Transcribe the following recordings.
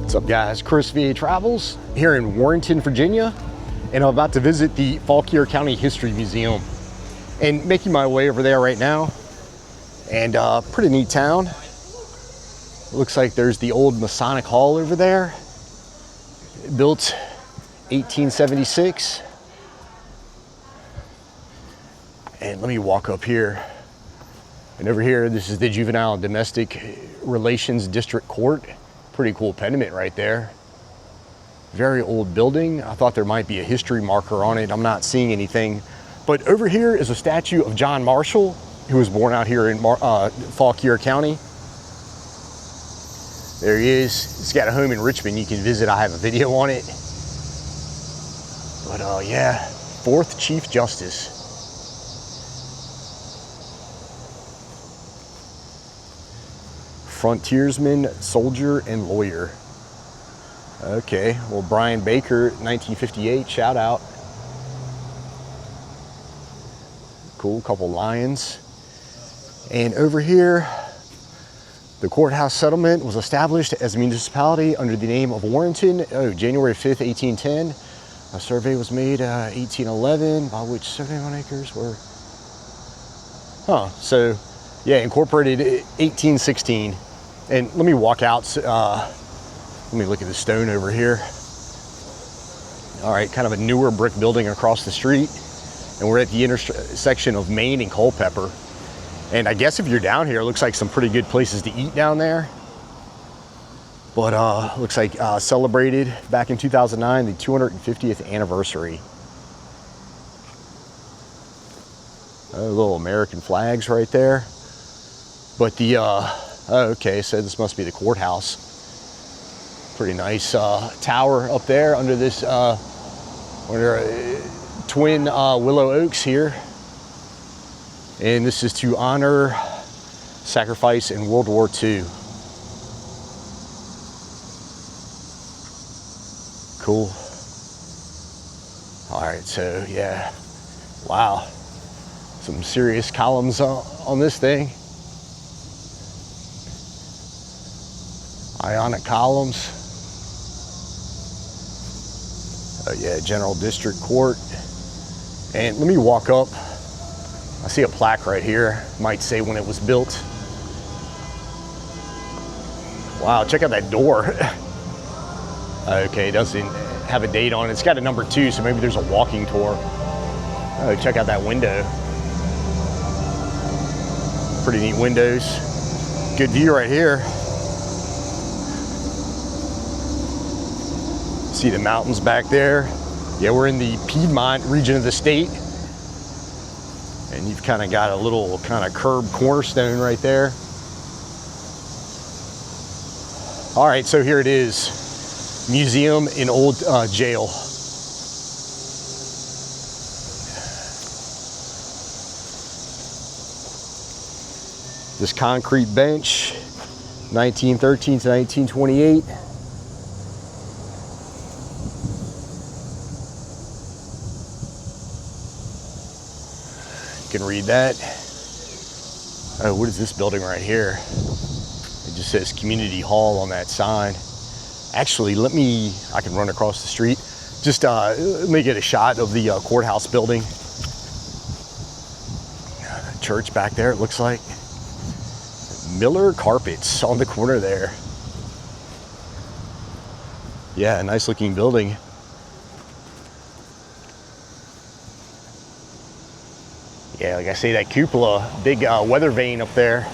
What's up guys, Chris VA Travels here in Warrenton, Virginia, and I'm about to visit the FAUQUIER County History Museum and making my way over there right now. And pretty neat town. Looks like there's the old Masonic Hall over there, built 1876. And let me walk up here. And over here, this is the Juvenile and Domestic Relations District Court. Pretty cool pediment right there. Very old building. I thought there might be a history marker on it. I'm not seeing anything. But over here is a statue of John Marshall, who was born out here in FAUQUIER County. There he is. He's got a home in Richmond you can visit. I have a video on it. But yeah, 4th Chief Justice. Frontiersman, soldier, and lawyer. Okay, well, Brian Baker, 1958, shout out. Cool, couple lions. And over here, the courthouse settlement was established as a municipality under the name of Warrenton. Oh, January 5th, 1810. A survey was made 1811, by which 71 acres were, so yeah, incorporated 1816. And let me walk out, let me look at the stone over here. All right, kind of a newer brick building across the street. And we're at the intersection of Main and Culpeper. And I guess if you're down here, it looks like some pretty good places to eat down there. But looks like celebrated back in 2009, the 250th anniversary. Little American flags right there. But the, okay, so this must be the courthouse. Pretty nice tower up there under this twin willow oaks here. And this is to honor sacrifice in World War II. Cool. All right, so yeah, wow. Some serious columns on this thing. Ionic columns. Oh yeah, General District Court. And let me walk up. I see a plaque right here. Might say when it was built. Wow, check out that door. Okay, it doesn't have a date on it. It's got a number 2, so maybe there's a walking tour. Oh, check out that window. Pretty neat windows. Good view right here. See the mountains back there. Yeah, we're in the Piedmont region of the state. And you've kind of got a little kind of curved cornerstone right there. All right, so here it is. Museum in old jail. This concrete bench, 1913 to 1928. You can read that. Oh, what is this building right here? It just says Community Hall on that sign. Actually, I can run across the street. Just let me get a shot of the courthouse building. Church back there, it looks like. Miller Carpets on the corner there. Yeah, nice looking building. Yeah, like I say, that cupola, big weather vane up there.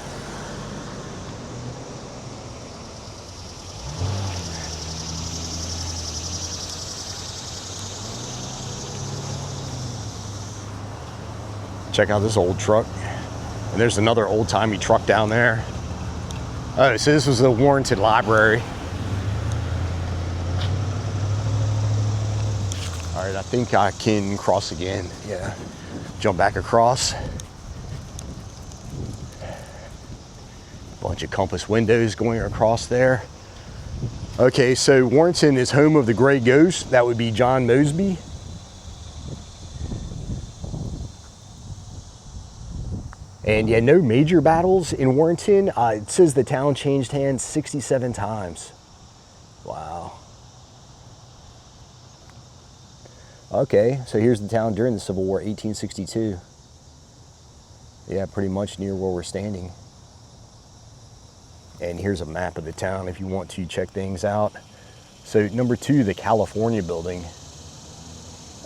Check out this old truck. And there's another old-timey truck down there. Oh, so this was the Warrenton Library. All right, I think I can cross again. Yeah, jump back across. Bunch of compass windows going across there. Okay, so Warrenton is home of the Gray Ghost. That would be John Mosby. And yeah, no major battles in Warrenton. It says the town changed hands 67 times. Wow. Okay, so here's the town during the Civil War, 1862. Yeah, pretty much near where we're standing. And here's a map of the town if you want to check things out. So number 2, the California building.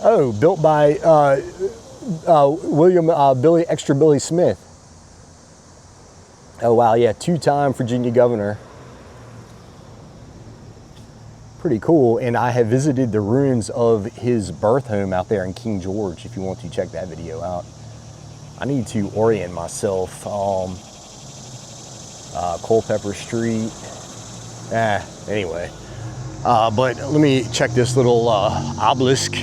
Oh, built by William Billy Smith. Oh wow, yeah, 2-time Virginia governor. Pretty cool. And I have visited the ruins of his birth home out there in King George, if you want to check that video out. I need to orient myself. Culpeper Street. Anyway. But let me check this little obelisk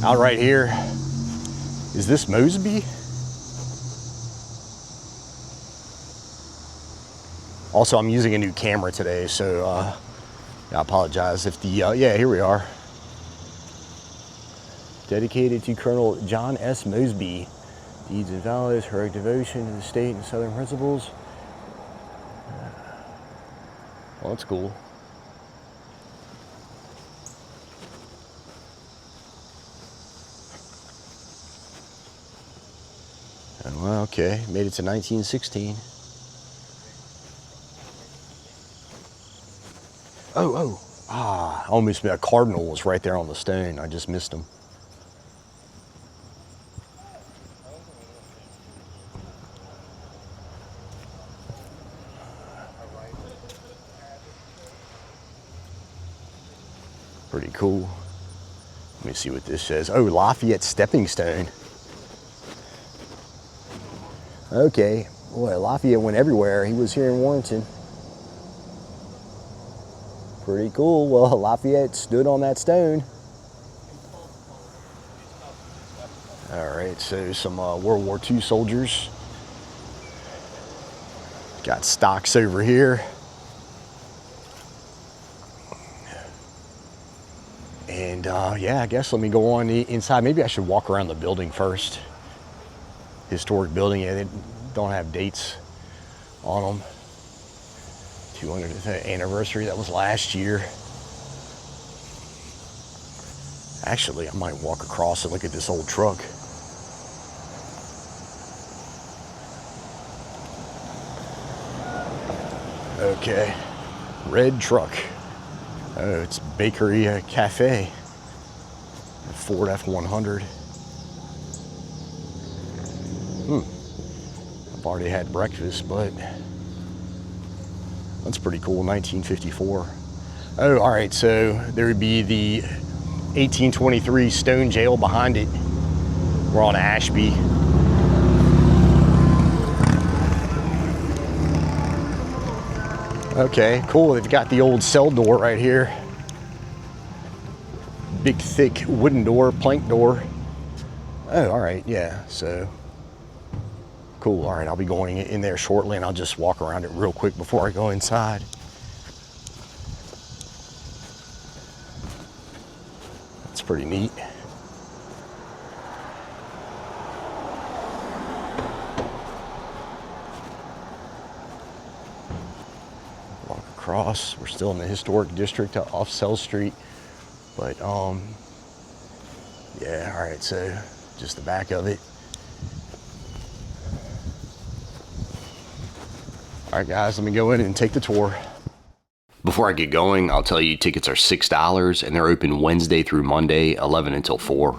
out right here. Is this Mosby? Also, I'm using a new camera today, so I apologize if the, yeah, here we are. Dedicated to Colonel John S. Mosby. Deeds and values, heroic devotion to the state and Southern principles. Well, that's cool. Well, okay, made it to 1916. I almost missed a cardinal was right there on the stone. I just missed him. Pretty cool. Let me see what this says. Oh, Lafayette Stepping Stone. Okay, boy, Lafayette went everywhere. He was here in Warrenton. Pretty cool. Well, Lafayette stood on that stone. All right, so some World War II soldiers. Got stocks over here. And yeah, I guess let me go on the inside. Maybe I should walk around the building first. Historic building, yeah, they don't have dates on them. 200th anniversary, that was last year. Actually, I might walk across and look at this old truck. Okay, red truck. Oh, it's Bakery Cafe. Ford F-100. I've already had breakfast, but that's pretty cool, 1954. Oh, all right, so there would be the 1823 stone jail behind it. We're on Ashby. Okay, cool, they've got the old cell door right here. Big, thick wooden door, plank door. Oh, all right, yeah, so cool. All right, I'll be going in there shortly, and I'll just walk around it real quick before I go inside. That's pretty neat. Walk across. We're still in the historic district off Cell Street, but yeah. All right, so just the back of it. All right, guys, let me go in and take the tour. Before I get going, I'll tell you tickets are $6 and they're open Wednesday through Monday, 11 until 4.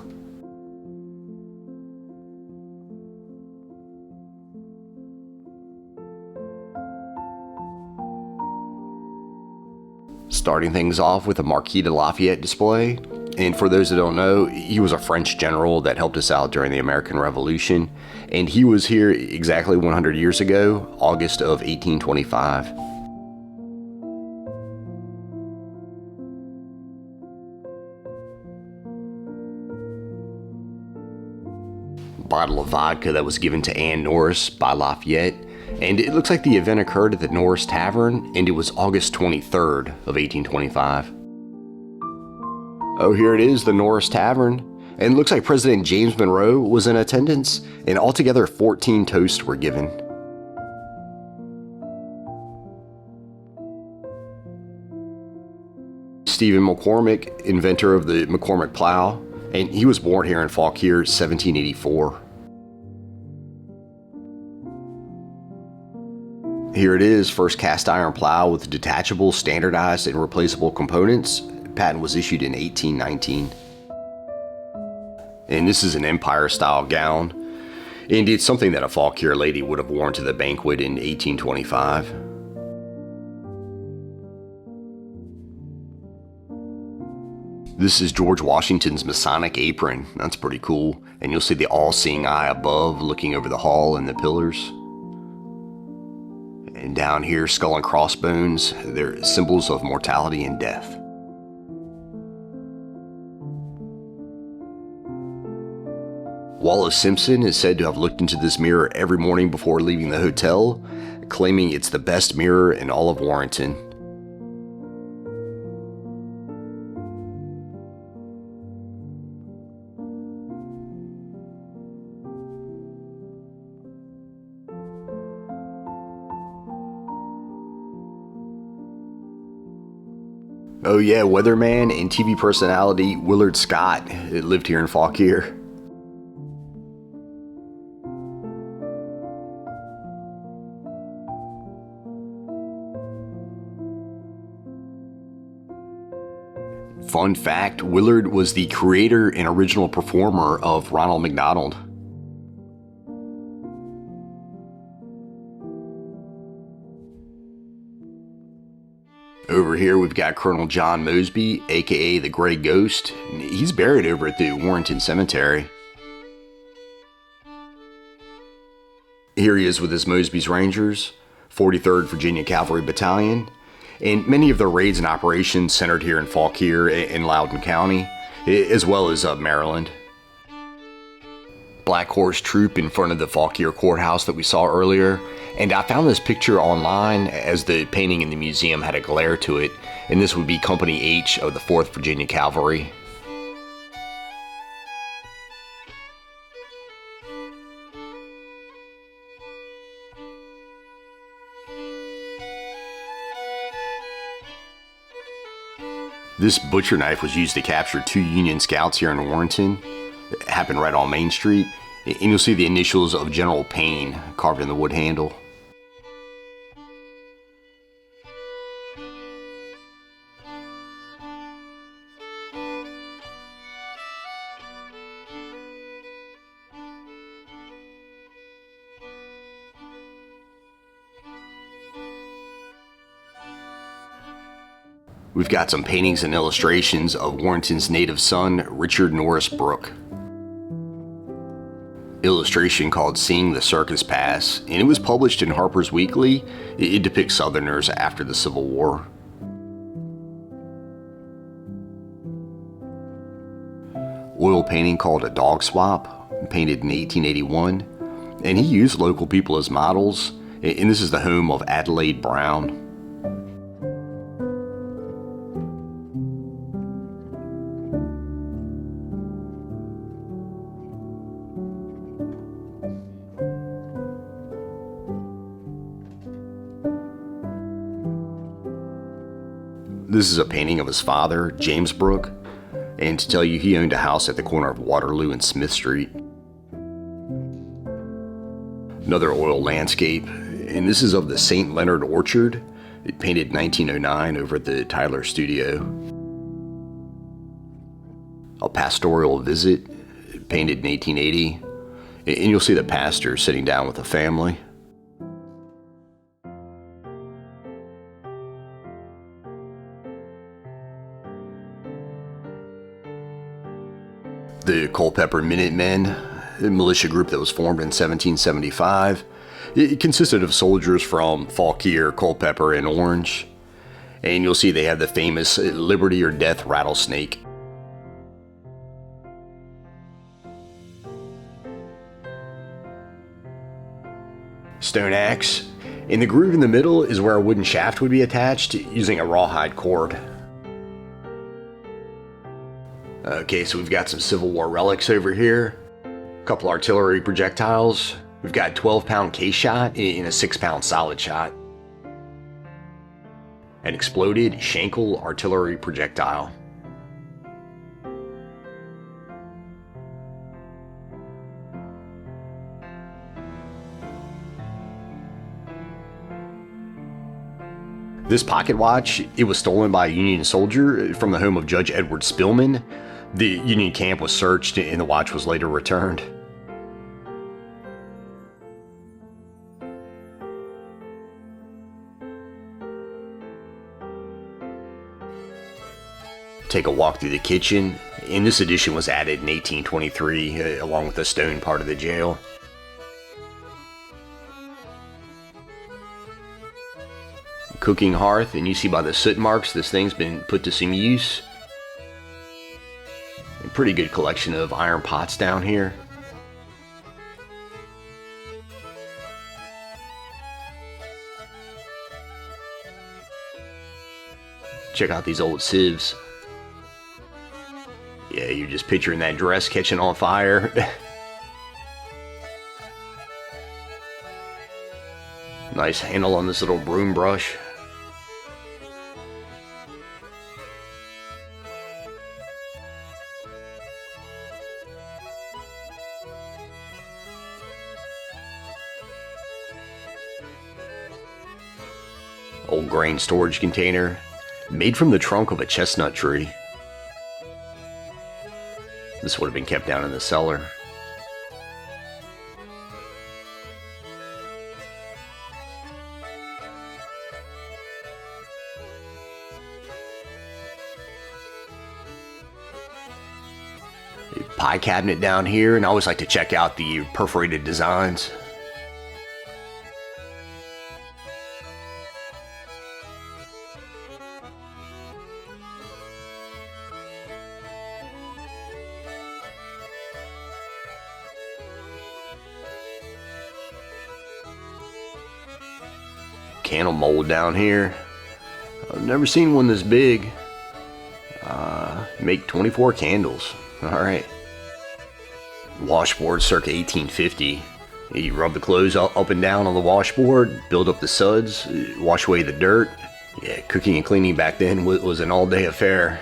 Starting things off with a Marquis de Lafayette display. And for those that don't know, he was a French general that helped us out during the American Revolution. And he was here exactly 100 years ago, August of 1825. Bottle of vodka that was given to Anne Norris by Lafayette. And it looks like the event occurred at the Norris Tavern, and it was August 23rd of 1825. Oh, here it is, the Norris Tavern. And it looks like President James Monroe was in attendance, and altogether 14 toasts were given. Stephen McCormick, inventor of the McCormick plow, and he was born here in FAUQUIER, 1784. Here it is, first cast iron plow with detachable, standardized, and replaceable components. Patent was issued in 1819. And this is an Empire-style gown, and it's something that a FAUQUIER lady would have worn to the banquet in 1825. This is George Washington's Masonic apron. That's pretty cool. And you'll see the all-seeing eye above looking over the hall and the pillars. And down here, skull and crossbones, they're symbols of mortality and death. Wallace Simpson is said to have looked into this mirror every morning before leaving the hotel, claiming it's the best mirror in all of Warrenton. Oh yeah, weatherman and TV personality Willard Scott lived here in FAUQUIER. Fun fact, Willard was the creator and original performer of Ronald McDonald. Over here we've got Colonel John Mosby, aka the Gray Ghost. He's buried over at the Warrenton Cemetery. Here he is with his Mosby's Rangers, 43rd Virginia Cavalry Battalion, and many of their raids and operations centered here in FAUQUIER in Loudoun County, as well as Maryland. Black Horse Troop in front of the FAUQUIER courthouse that we saw earlier, and I found this picture online as the painting in the museum had a glare to it, and this would be Company H of the 4th Virginia Cavalry. This butcher knife was used to capture 2 Union scouts here in Warrenton. It happened right on Main Street, and you'll see the initials of General Payne carved in the wood handle. We've got some paintings and illustrations of Warrenton's native son, Richard Norris Brooke. Illustration called Seeing the Circus Pass, and it was published in Harper's Weekly. It depicts Southerners after the Civil War. Oil painting called A Dog Swap, painted in 1881, and he used local people as models, and this is the home of Adelaide Brown. This is a painting of his father, James Brooke, and to tell you, he owned a house at the corner of Waterloo and Smith Street. Another oil landscape, and this is of the St. Leonard Orchard, painted in 1909 over at the Tyler Studio. A pastoral visit, painted in 1880, and you'll see the pastor sitting down with a family. The Culpeper Minutemen, a militia group that was formed in 1775. It consisted of soldiers from FAUQUIER, Culpeper, and Orange. And you'll see they have the famous Liberty or Death rattlesnake. Stone axe. In the groove in the middle is where a wooden shaft would be attached using a rawhide cord. Okay, so we've got some Civil War relics over here. A couple artillery projectiles. We've got a 12-pound case shot in a 6-pound solid shot. An exploded Schenkel artillery projectile. This pocket watch, it was stolen by a Union soldier from the home of Judge Edward Spillman. The Union camp was searched and the watch was later returned. Take a walk through the kitchen, and this addition was added in 1823 along with the stone part of the jail. Cooking hearth, and you see by the soot marks this thing's been put to some use. A pretty good collection of iron pots down here. Check out these old sieves. Yeah, you're just picturing that dress catching on fire. Nice handle on this little broom brush. Old grain storage container, made from the trunk of a chestnut tree. This would have been kept down in the cellar. A pie cabinet down here, and I always like to check out the perforated designs. Candle mold down here. I've never seen one this big. Make 24 candles. Alright. Washboard circa 1850. You rub the clothes up and down on the washboard, build up the suds, wash away the dirt. Yeah, cooking and cleaning back then was an all-day affair.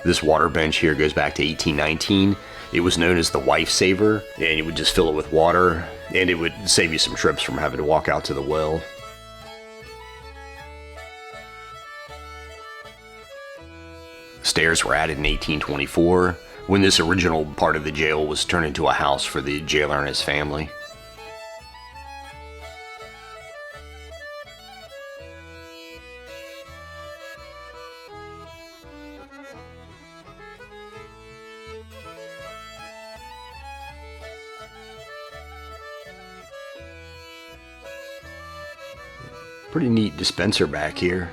This water bench here goes back to 1819. It was known as the wife saver, and you would just fill it with water, and it would save you some trips from having to walk out to the well. Stairs were added in 1824, when this original part of the jail was turned into a house for the jailer and his family. Pretty neat dispenser back here.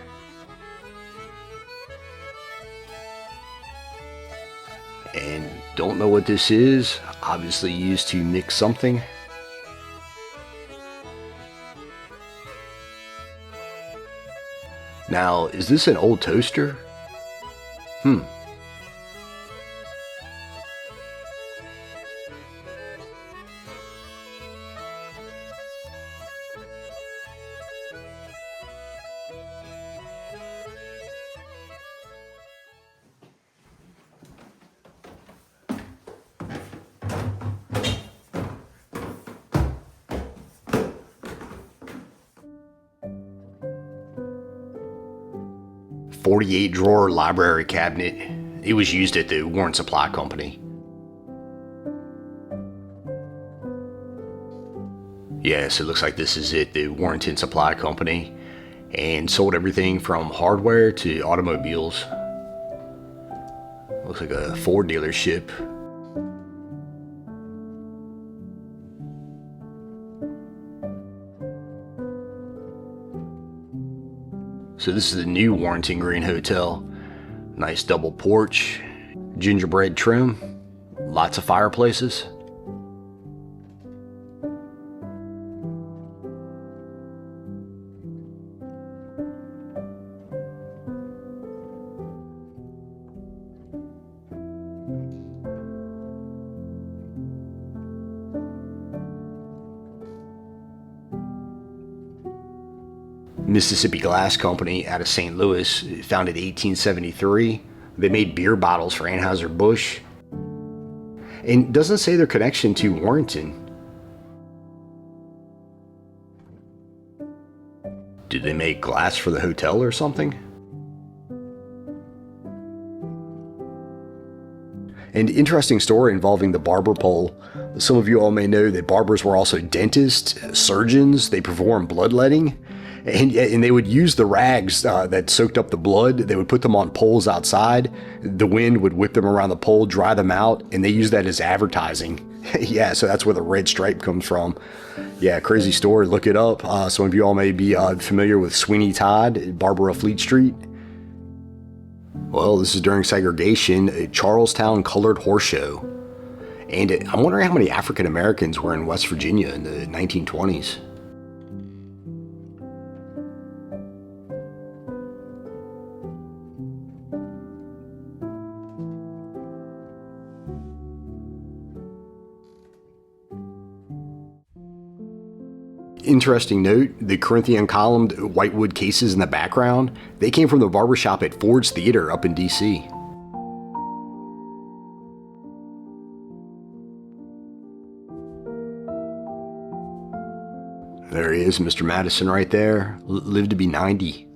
And don't know what this is. Obviously used to mix something. Now, is this an old toaster? .48 drawer library cabinet. It was used at the Warrenton Supply Company. Yes, it looks like this is at the Warrenton Supply Company, and sold everything from hardware to automobiles. Looks like a Ford dealership. So this is the new Warrenton Green Hotel. Nice double porch, gingerbread trim, lots of fireplaces. Mississippi Glass Company out of St. Louis, founded in 1873. They made beer bottles for Anheuser-Busch. And doesn't say their connection to Warrenton. Did they make glass for the hotel or something? An interesting story involving the barber pole. Some of you all may know that barbers were also dentists, surgeons. They performed bloodletting, and they would use the rags that soaked up the blood. They would put them on poles outside. The wind would whip them around the pole, dry them out, and they used that as advertising. Yeah, so that's where the red stripe comes from. Yeah, crazy story. Look it up. Some of you all may be familiar with Sweeney Todd, barber of Fleet Street. Well, this is during segregation, a Charlestown Colored Horse Show. And I'm wondering how many African Americans were in West Virginia in the 1920s. Interesting note, the Corinthian columned whitewood cases in the background, they came from the barbershop at Ford's Theater up in DC. There he is, Mr. Madison right there, lived to be 90.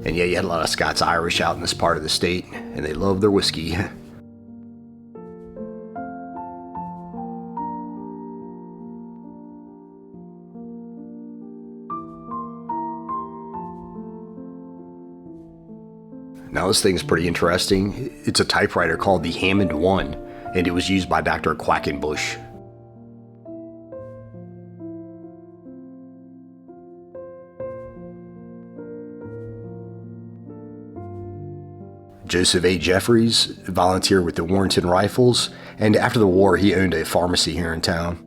And yeah, you had a lot of Scots-Irish out in this part of the state, and they love their whiskey. Now this thing's pretty interesting. It's a typewriter called the Hammond 1, and it was used by Dr. Quackenbush. Joseph A. Jeffries volunteered with the Warrenton Rifles, and after the war he owned a pharmacy here in town.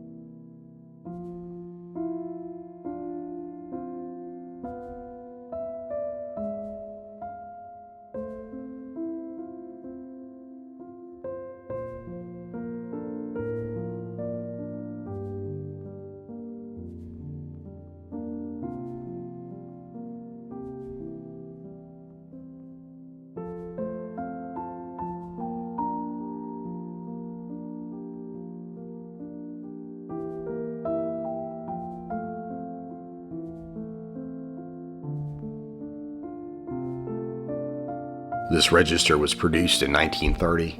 This register was produced in 1930.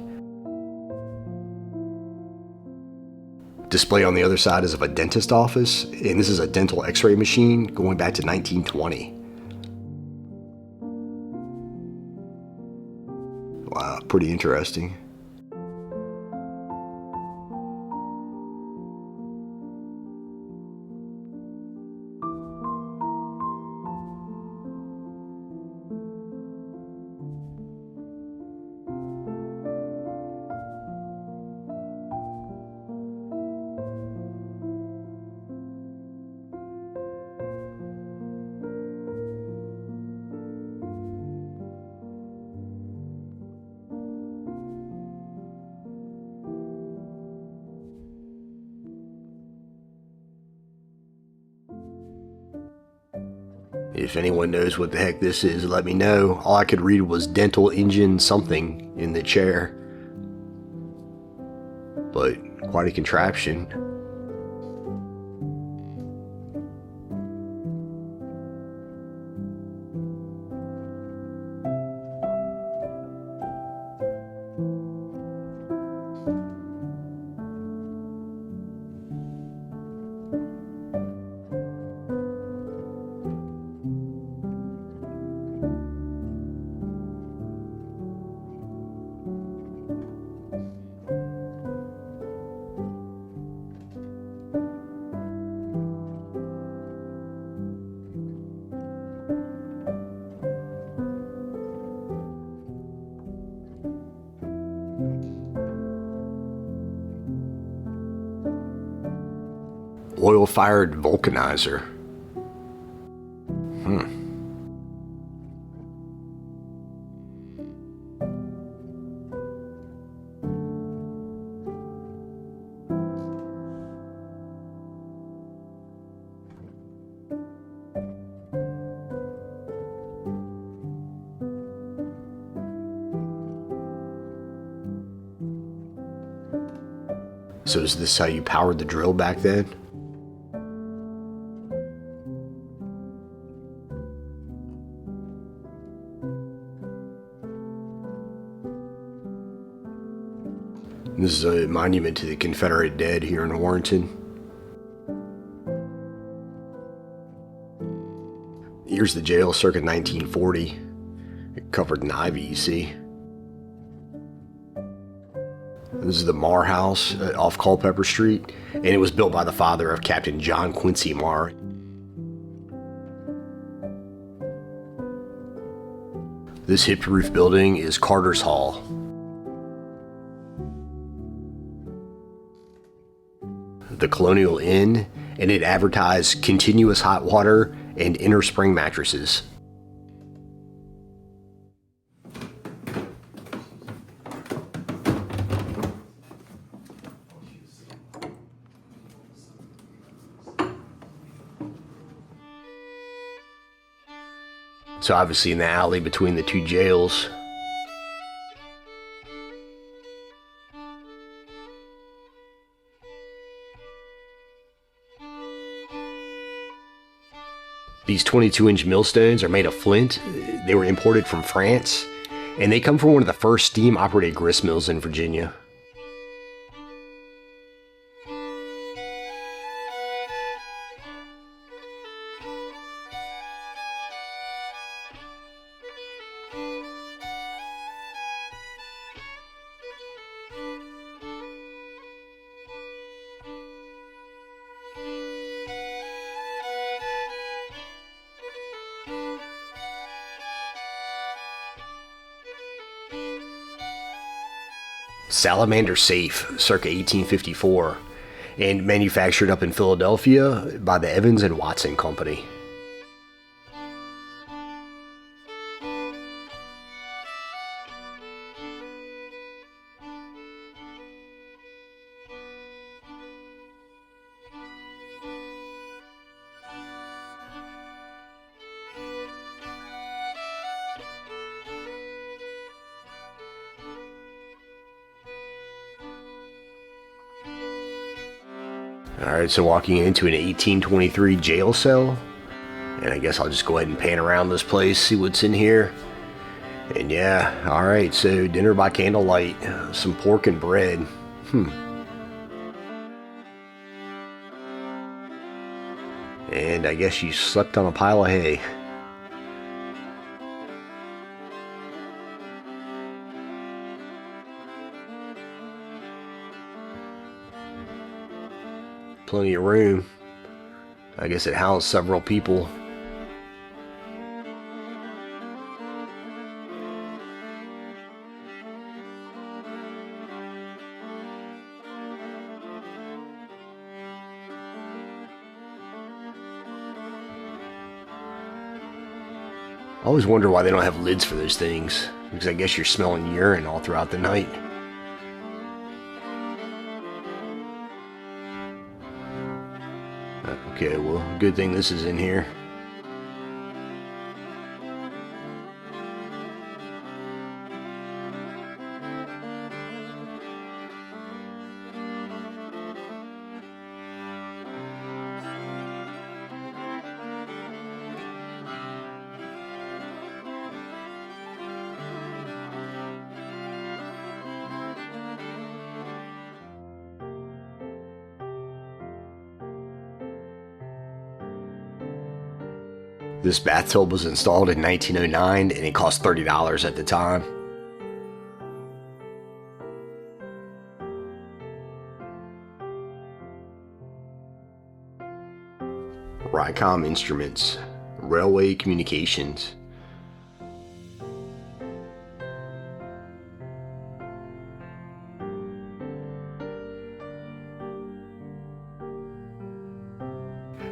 Display on the other side is of a dentist office, and this is a dental x-ray machine going back to 1920. Wow, pretty interesting. If anyone knows what the heck this is, let me know. All I could read was dental engine something in the chair. But quite a contraption. Oil-fired vulcanizer. So is this how you powered the drill back then? This is a monument to the Confederate dead here in Warrenton. Here's the jail circa 1940. It covered in ivy, you see. This is the Marr House off Culpeper Street, and it was built by the father of Captain John Quincy Marr. This hipped roof building is Carter's Hall. The Colonial Inn, and it advertised continuous hot water and inner spring mattresses. So obviously in the alley between the two jails. These 22-inch millstones are made of flint. They were imported from France, and they come from one of the first steam-operated grist mills in Virginia. Salamander safe, circa 1854, and manufactured up in Philadelphia by the Evans and Watson Company. Alright, so walking into an 1823 jail cell, and I guess I'll just go ahead and pan around this place, see what's in here. And yeah, alright, so dinner by candlelight, some pork and bread. And I guess you slept on a pile of hay. Plenty of room. I guess it housed several people. I always wonder why they don't have lids for those things, because I guess you're smelling urine all throughout the night. Okay, well, good thing this is in here. This bathtub was installed in 1909 and it cost $30 at the time. Rycom Instruments, Railway Communications.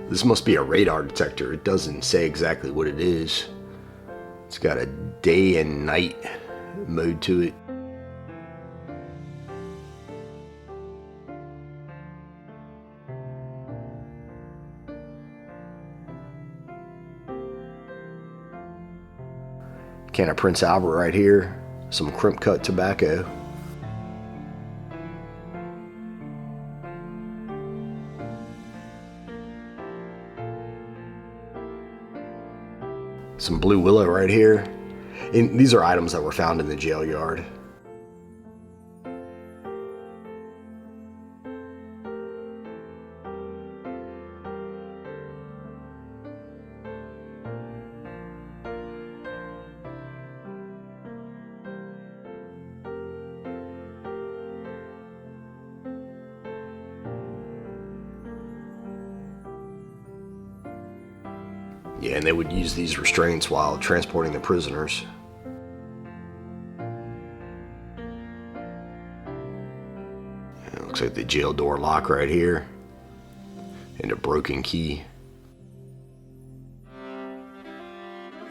This must be a radar detector. It doesn't say exactly what it is. It's got a day and night mode to it. Can of Prince Albert right here. Some crimp cut tobacco. Some blue willow right here. And these are items that were found in the jail yard. Yeah, and they would use these restraints while transporting the prisoners. It looks like the jail door lock right here. And a broken key.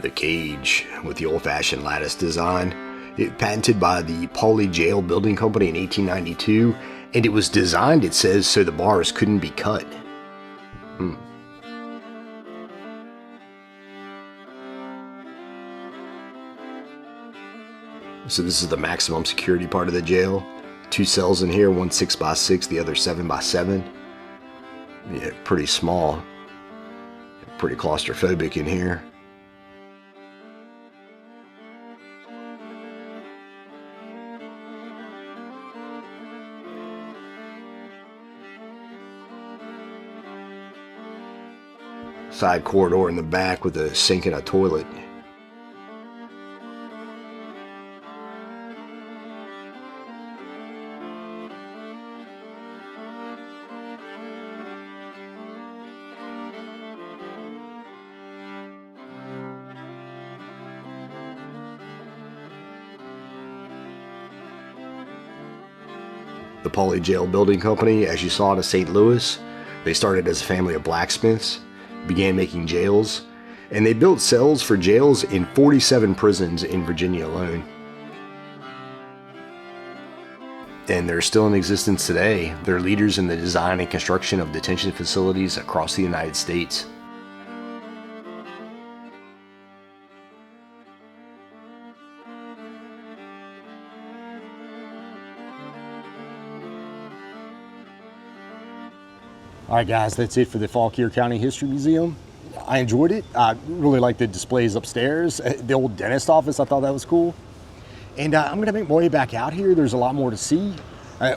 The cage with the old-fashioned lattice design. It patented by the Pauley Jail Building Company in 1892. And it was designed, it says, so the bars couldn't be cut. So this is the maximum security part of the jail. 2 cells in here, one 6x6, the other 7x7. Yeah, pretty small. Pretty claustrophobic in here. Side corridor in the back with a sink and a toilet. The Pauley Jail Building Company, as you saw in St. Louis, they started as a family of blacksmiths, began making jails, and they built cells for jails in 47 prisons in Virginia alone. And they're still in existence today. They're leaders in the design and construction of detention facilities across the United States. All right, guys, that's it for the FAUQUIER County History Museum. I enjoyed it. I really like the displays upstairs. The old dentist office, I thought that was cool. And I'm gonna make my way back out here. There's a lot more to see.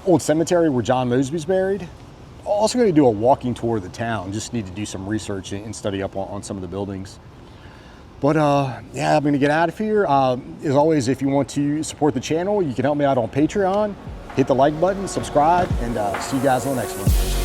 Old cemetery where John Mosby's buried. Also gonna do a walking tour of the town. Just need to do some research and study up on some of the buildings. But yeah, I'm gonna get out of here. As always, if you want to support the channel, you can help me out on Patreon. Hit the like button, subscribe, and see you guys on the next one.